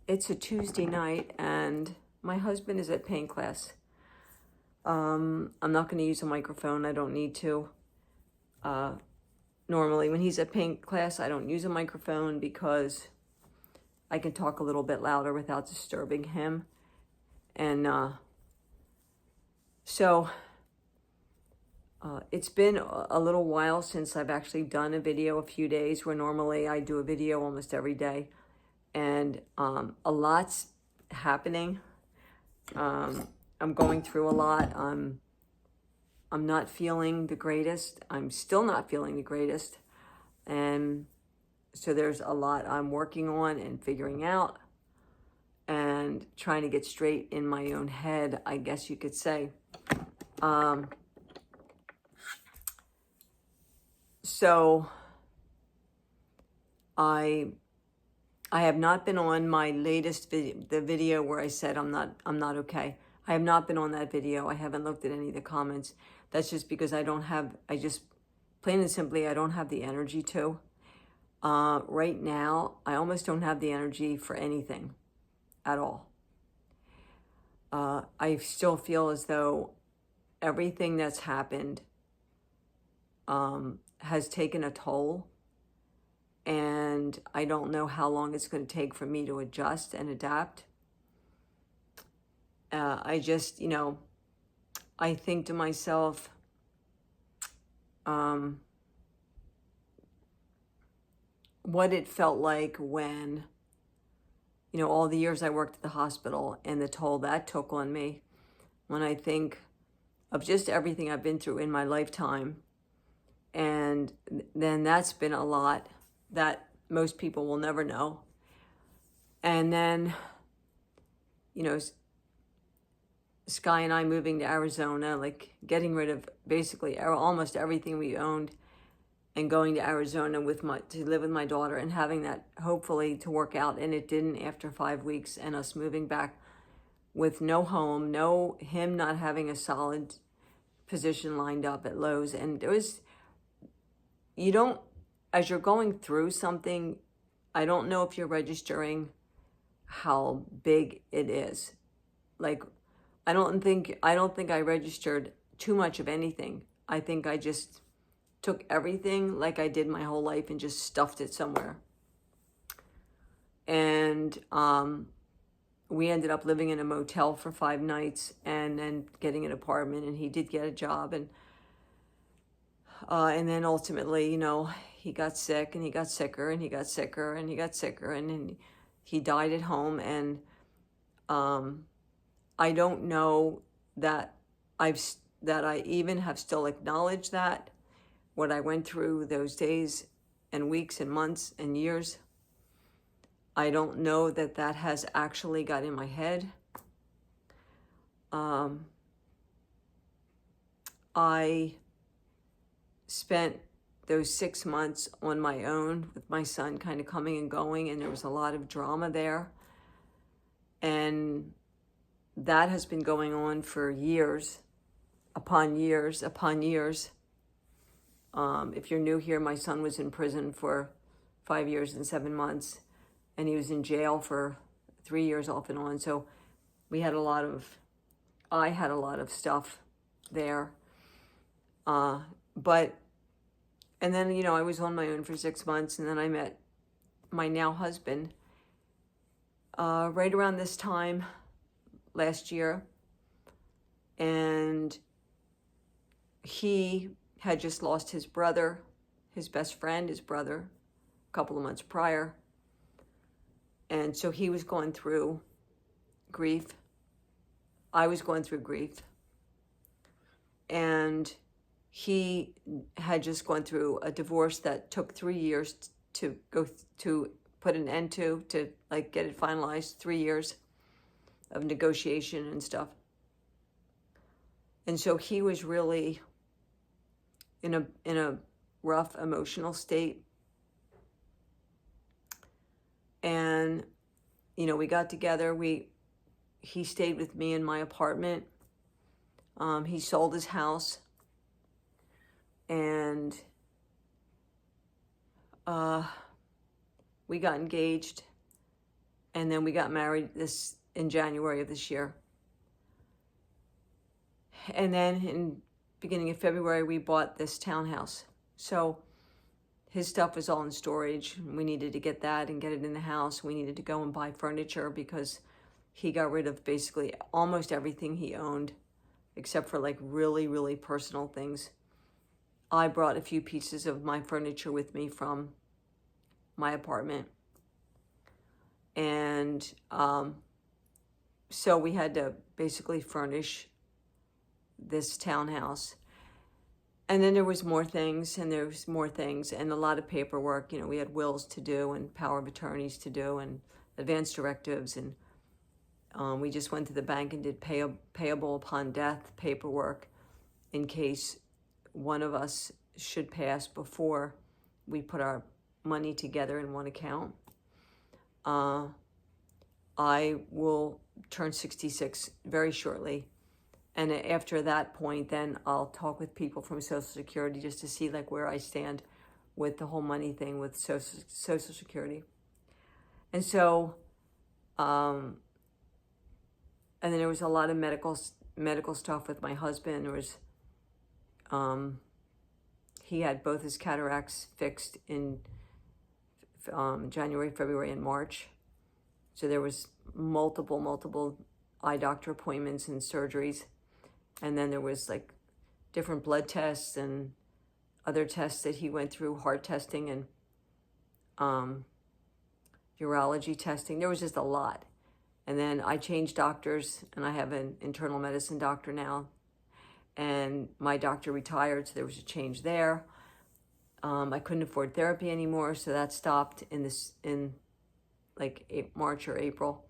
It's a Tuesday night and my husband is at paint class. I'm not going to use a microphone. I don't need to. Normally, when he's at paint class, I don't use a microphone because I can talk a little bit louder without disturbing him. And so it's been a little while since I've actually done a video, a few days, where normally I do a video almost every day. And a lot's happening. I'm going through a lot. I'm not feeling the greatest. I'm still not feeling the greatest. And so there's a lot I'm working on and figuring out and trying to get straight in my own head, I guess you could say. So I have not been on my latest video, the video where I said I'm not okay. I have not been on that video. I haven't looked at any of the comments. That's just because I just plain and simply, I don't have the energy to. Right now, I almost don't have the energy for anything at all. I still feel as though everything that's happened has taken a toll. And I don't know how long it's going to take for me to adjust and adapt. I just, I think to myself, what it felt like when, all the years I worked at the hospital and the toll that took on me. When I think of just everything I've been through in my lifetime, and then that's been a lot that most people will never know. And then, Sky and I moving to Arizona, like getting rid of basically almost everything we owned and going to Arizona to live with my daughter and having that hopefully to work out. And it didn't after 5 weeks, and us moving back with no home, him not having a solid position lined up at Lowe's. And there was, as you're going through something, I don't know if you're registering how big it is. Like, I don't think I registered too much of anything. I think I just took everything like I did my whole life and just stuffed it somewhere. And we ended up living in a motel for 5 nights and then getting an apartment, and he did get a job. And then ultimately, he got sick, and he got sicker, and he got sicker, and he got sicker, and then he died at home. And I don't know that I even have still acknowledged that, what I went through those days and weeks and months and years. I don't know that has actually got in my head. I spent those 6 months on my own with my son kind of coming and going, and there was a lot of drama there. And that has been going on for years upon years upon years. If you're new here, my son was in prison for 5 years and 7 months, and he was in jail for 3 years off and on. So I had a lot of stuff there. And then, I was on my own for 6 months, and then I met my now husband right around this time last year. And he had just lost his brother, his best friend, his brother, a couple of months prior. And so he was going through grief. I was going through grief. And he had just gone through a divorce that took 3 years to put an end to like get it finalized, 3 years of negotiation and stuff. And so he was really in a rough emotional state. And, we got together. He stayed with me in my apartment. He sold his house. And we got engaged. And then we got married in January of this year. And then in beginning of February, we bought this townhouse. So his stuff was all in storage. We needed to get that and get it in the house. We needed to go and buy furniture because he got rid of basically almost everything he owned, except for like really, really personal things. I brought a few pieces of my furniture with me from my apartment. And so we had to basically furnish this townhouse. And then there was more things, and and a lot of paperwork. You know, we had wills to do and power of attorneys to do and advance directives. And we just went to the bank and did payable upon death paperwork in case one of us should pass before we put our money together in one account. I will turn 66 very shortly. And after that point, then I'll talk with people from Social Security just to see like where I stand with the whole money thing with Social Security. And so, and then there was a lot of medical stuff with my husband. There was, he had both his cataracts fixed in January, February, and March. So there was multiple eye doctor appointments and surgeries. And then there was like different blood tests and other tests that he went through, heart testing and urology testing. There was just a lot. And then I changed doctors, and I have an internal medicine doctor now. And my doctor retired, so there was a change there. I couldn't afford therapy anymore, so that stopped in like March or April.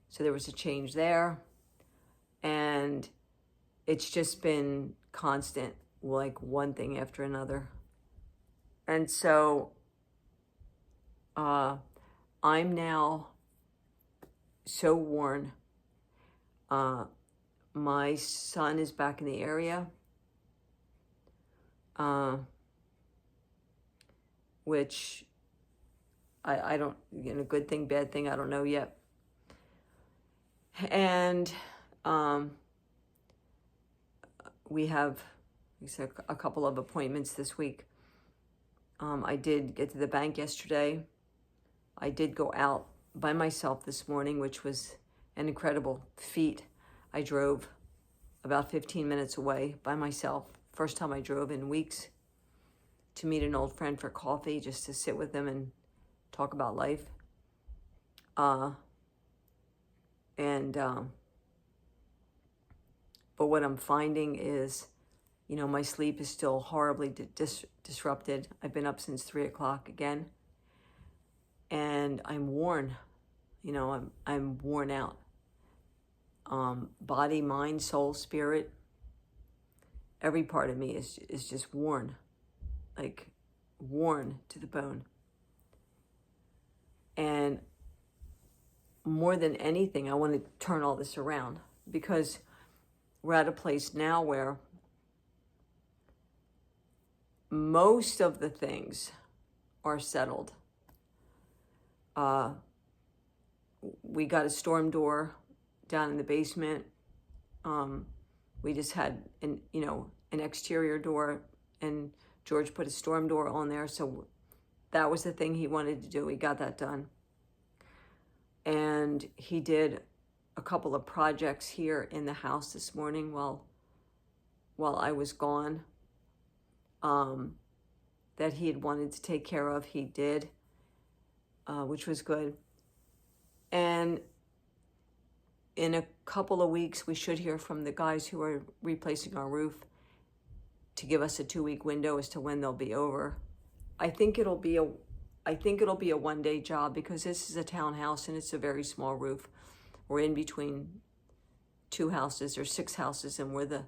So there was a change there. And it's just been constant, like one thing after another. And so I'm now so worn. My son is back in the area, which I don't, good thing, bad thing, I don't know yet. And we have a couple of appointments this week. I did get to the bank yesterday. I did go out by myself this morning, which was an incredible feat. I drove about 15 minutes away by myself. First time I drove in weeks, to meet an old friend for coffee, just to sit with him and talk about life. But what I'm finding is, my sleep is still horribly disrupted. I've been up since 3 o'clock again, and I'm worn. I'm worn out. Body, mind, soul, spirit, every part of me is just worn, like worn to the bone. And more than anything, I want to turn all this around, because we're at a place now where most of the things are settled. We got a storm door down in the basement. We just had an exterior door, and George put a storm door on there. So that was the thing he wanted to do. He got that done. And he did a couple of projects here in the house this morning while I was gone, that he had wanted to take care of. He did, which was good. And in a couple of weeks, we should hear from the guys who are replacing our roof to give us a 2-week window as to when they'll be over. I think it'll be a one-day job, because this is a townhouse and it's a very small roof. We're in between 2 houses or 6 houses, and we're the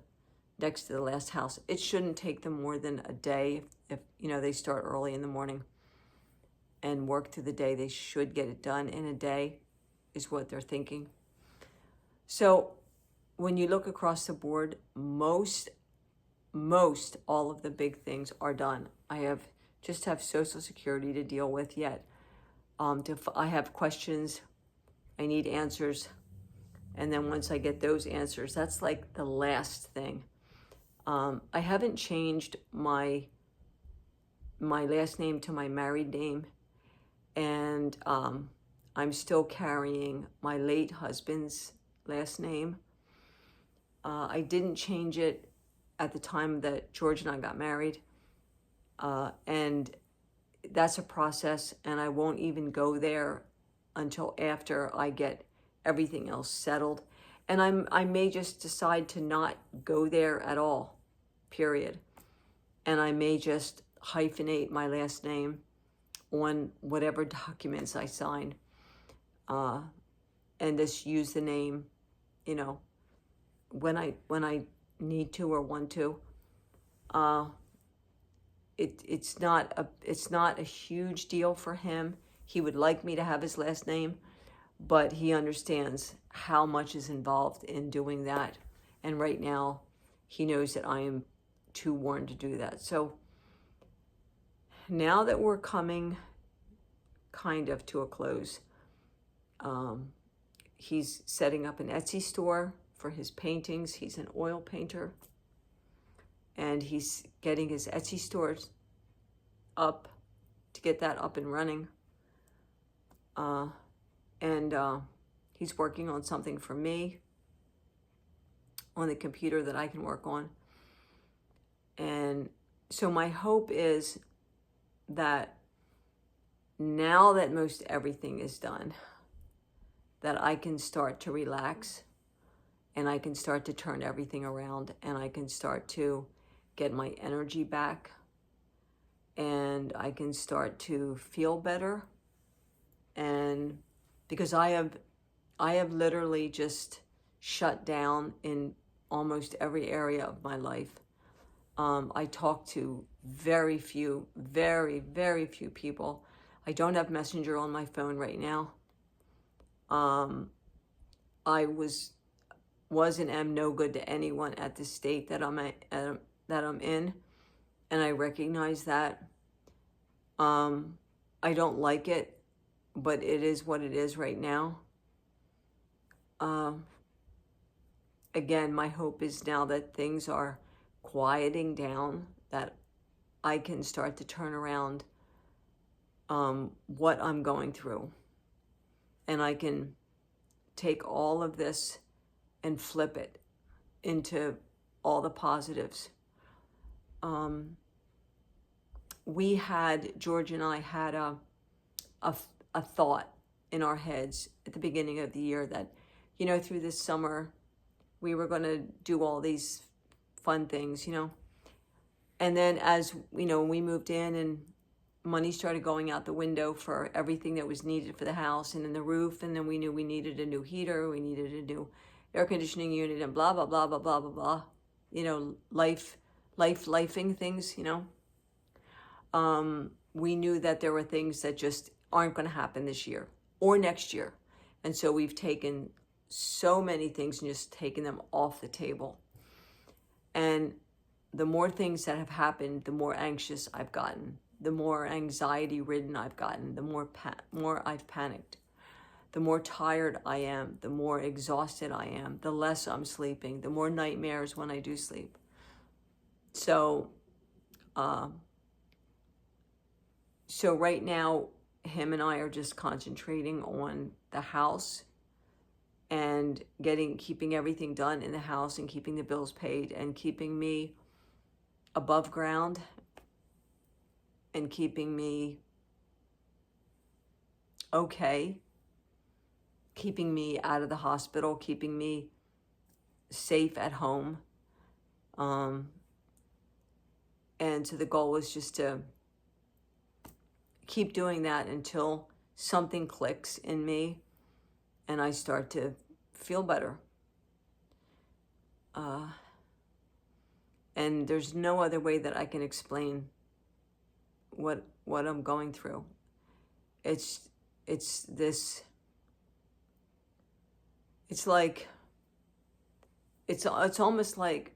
next to the last house. It shouldn't take them more than a day. If they start early in the morning and work through the day, they should get it done in a day, is what they're thinking. So when you look across the board, most all of the big things are done. I have Social Security to deal with yet. I have questions I need answers. And then once I get those answers, that's like the last thing. I haven't changed my last name to my married name, and I'm still carrying my late husband's last name. I didn't change it at the time that George and I got married, and that's a process, and I won't even go there until after I get everything else settled. And I may just decide to not go there at all, period. And I may just hyphenate my last name on whatever documents I sign, and just use the name, you know, when I need to or want to. It's not a huge deal for him. He would like me to have his last name, but he understands how much is involved in doing that. And right now, he knows that I am too worn to do that. So now that we're coming kind of to a close, he's setting up an Etsy store for his paintings. He's an oil painter, and he's getting his Etsy stores up to get that up and running. And he's working on something for me on the computer that I can work on. And so my hope is that now that most everything is done, that I can start to relax, and I can start to turn everything around, and I can start to get my energy back, and I can start to feel better. And because I have literally just shut down in almost every area of my life. I talk to very few people. I don't have Messenger on my phone right now. I was and am no good to anyone at the state that I'm in, and I recognize that. I don't like it, but it is what it is right now. Again, my hope is now that things are quieting down, that I can start to turn around what I'm going through. And I can take all of this and flip it into all the positives. George and I had a thought in our heads at the beginning of the year that, you know, through this summer, we were going to do all these fun things, you know. And then as, you know, we moved in and money started going out the window for everything that was needed for the house and in the roof. And then we knew we needed a new heater. We needed a new air conditioning unit and blah, blah, blah, blah, blah, blah, blah. You know, lifing things, you know. We knew that there were things that just aren't going to happen this year or next year. And so we've taken so many things and just taken them off the table. And the more things that have happened, the more anxious I've gotten, the more anxiety ridden I've gotten, the more I've panicked, the more tired I am, the more exhausted I am, the less I'm sleeping, the more nightmares when I do sleep. So right now, him and I are just concentrating on the house and keeping everything done in the house and keeping the bills paid and keeping me above ground and keeping me okay, keeping me out of the hospital, keeping me safe at home. And so the goal is just to keep doing that until something clicks in me and I start to feel better. And there's no other way that I can explain what I'm going through. It's like, it's almost like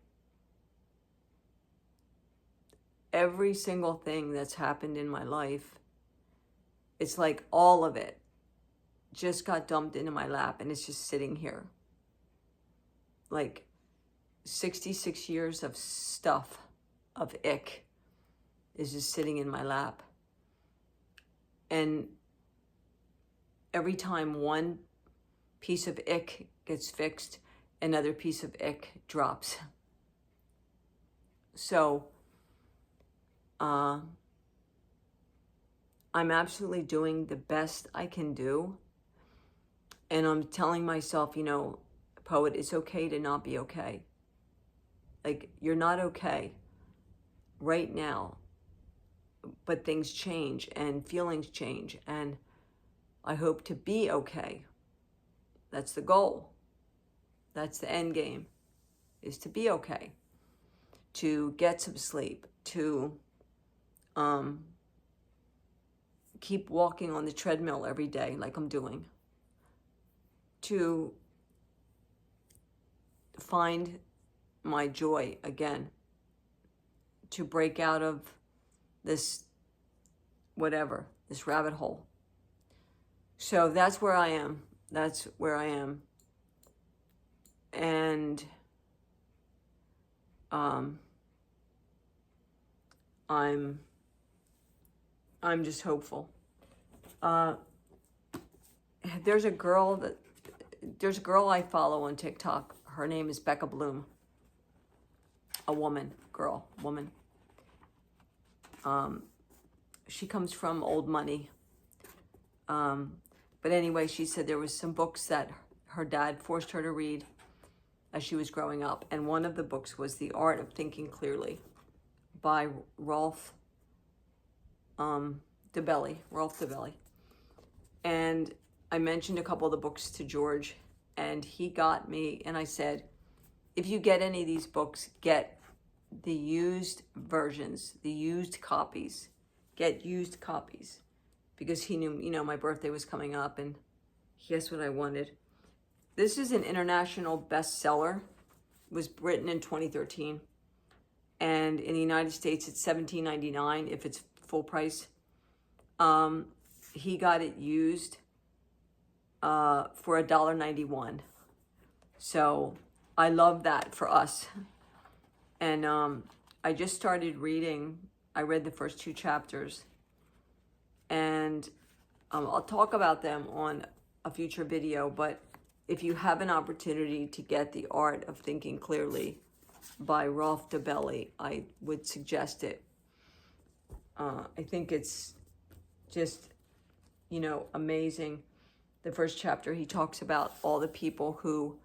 every single thing that's happened in my life, it's like all of it just got dumped into my lap, and it's just sitting here. Like 66 years of stuff, of ick, is just sitting in my lap. And every time one piece of ick gets fixed, another piece of ick drops. So I'm absolutely doing the best I can do. And I'm telling myself, you know, Poet, it's okay to not be okay. Like, you're not okay right now, but things change and feelings change, and I hope to be okay. That's the goal. That's the end game, is to be okay, to get some sleep, to keep walking on the treadmill every day like I'm doing, to find my joy again, to break out of this whatever, this rabbit hole. So that's where I am. That's where I am. And I'm just hopeful. There's a girl I follow on TikTok. Her name is Becca Bloom. A woman. She comes from old money. But anyway, she said there was some books that her dad forced her to read as she was growing up. And one of the books was The Art of Thinking Clearly by Rolf Dobelli. And I mentioned a couple of the books to George, and he got me, and I said, if you get any of these books, get the used versions, the used copies. Get used copies. Because he knew, you know, my birthday was coming up, and guess what I wanted? This is an international bestseller. It was written in 2013. And in the United States, it's $17.99 if it's full price. He got it used for $1.91. So I love that for us. And I just started reading. I read the first 2 chapters. And I'll talk about them on a future video. But if you have an opportunity to get The Art of Thinking Clearly by Rolf Dobelli, I would suggest it. I think it's just, you know, amazing. The first chapter, he talks about all the people who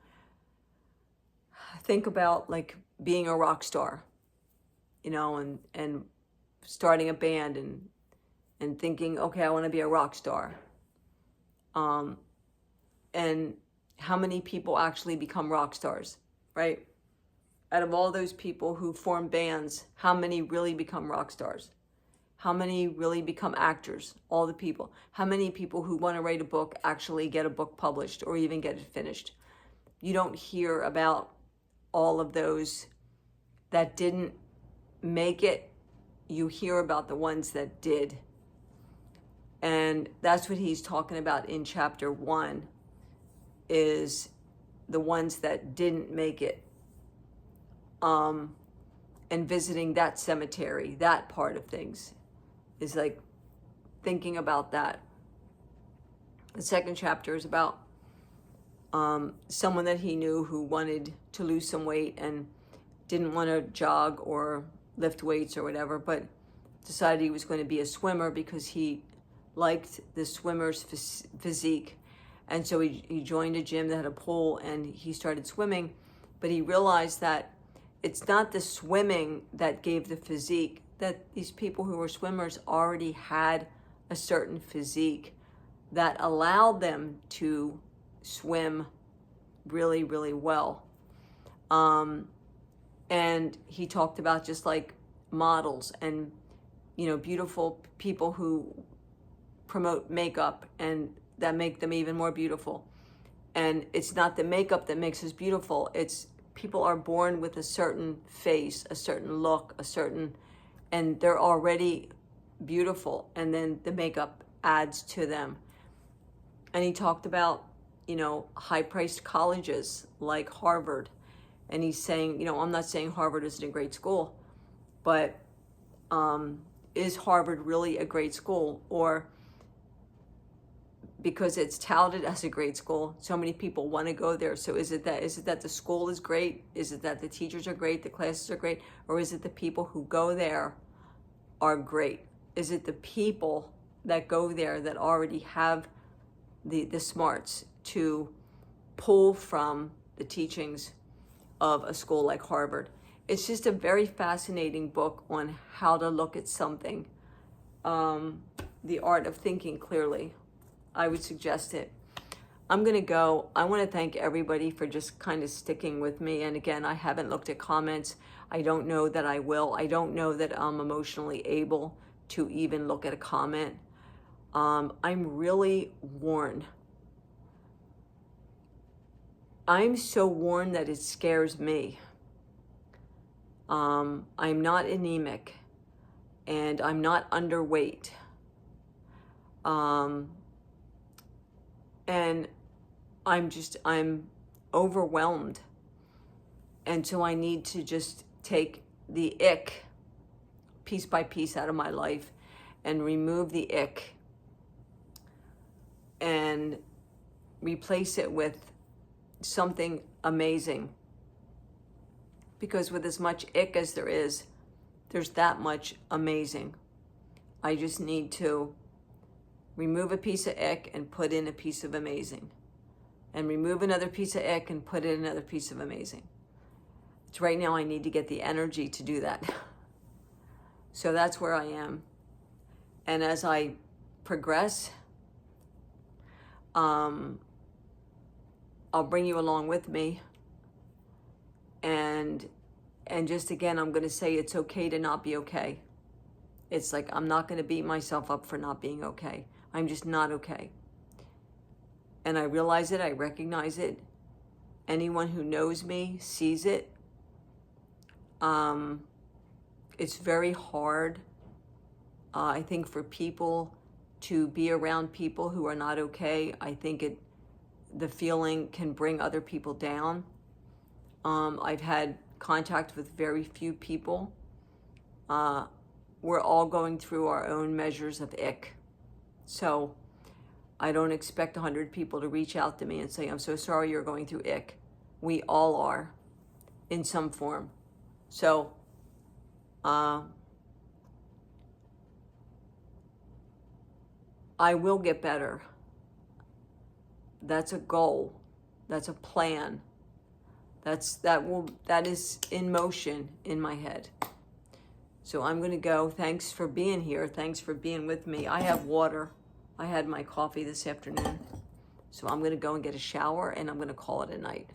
think about like being a rock star, you know, and starting a band and thinking, okay, I want to be a rock star. And how many people actually become rock stars, right? Out of all those people who form bands, how many really become rock stars? How many really become actors? All the people. How many people who want to write a book actually get a book published or even get it finished? You don't hear about all of those that didn't make it. You hear about the ones that did. And that's what he's talking about in chapter 1, is the ones that didn't make it. And visiting that cemetery, that part of things, is like thinking about that. The second chapter is about someone that he knew who wanted to lose some weight and didn't want to jog or lift weights or whatever, but decided he was going to be a swimmer because he liked the swimmer's physique. And so he joined a gym that had a pool and he started swimming, but he realized that it's not the swimming that gave the physique, that these people who were swimmers already had a certain physique that allowed them to swim really, really well. And he talked about just like models and, you know, beautiful people who promote makeup and that make them even more beautiful. And it's not the makeup that makes us beautiful. It's people are born with a certain face, a certain look, and they're already beautiful. And then the makeup adds to them. And he talked about, high-priced colleges like Harvard. And he's saying, I'm not saying Harvard isn't a great school, but is Harvard really a great school? Or because it's touted as a great school, so many people want to go there. So is it that the school is great? Is it that the teachers are great, the classes are great? Or is it the people who go there are great? Is it the people that go there that already have the smarts to pull from the teachings of a school like Harvard? It's just a very fascinating book on how to look at something. The Art of Thinking Clearly. I would suggest it. I'm going to go. I want to thank everybody for just kind of sticking with me. And again, I haven't looked at comments. I don't know that I will. I don't know that I'm emotionally able to even look at a comment. I'm really worn. I'm so worn that it scares me. I'm not anemic, and I'm not underweight. And I'm overwhelmed. And so I need to just take the ick piece by piece out of my life and remove the ick and replace it with something amazing. Because with as much ick as there is, there's that much amazing. I just need to remove a piece of ick and put in a piece of amazing. And remove another piece of ick and put in another piece of amazing. It's right now I need to get the energy to do that. So that's where I am. And as I progress, I'll bring you along with me. And just again, I'm going to say it's okay to not be okay. It's like I'm not going to beat myself up for not being okay. I'm just not okay. And I realize it. I recognize it. Anyone who knows me sees it. It's very hard, I think, for people to be around people who are not okay. I think the feeling can bring other people down. I've had contact with very few people. We're all going through our own measures of ick. So I don't expect 100 people to reach out to me and say, I'm so sorry you're going through ick. We all are in some form. So I will get better. That's a goal. That's a plan. That is in motion in my head. So I'm going to go. Thanks for being here. Thanks for being with me. I have water. I had my coffee this afternoon. So I'm going to go and get a shower, and I'm going to call it a night.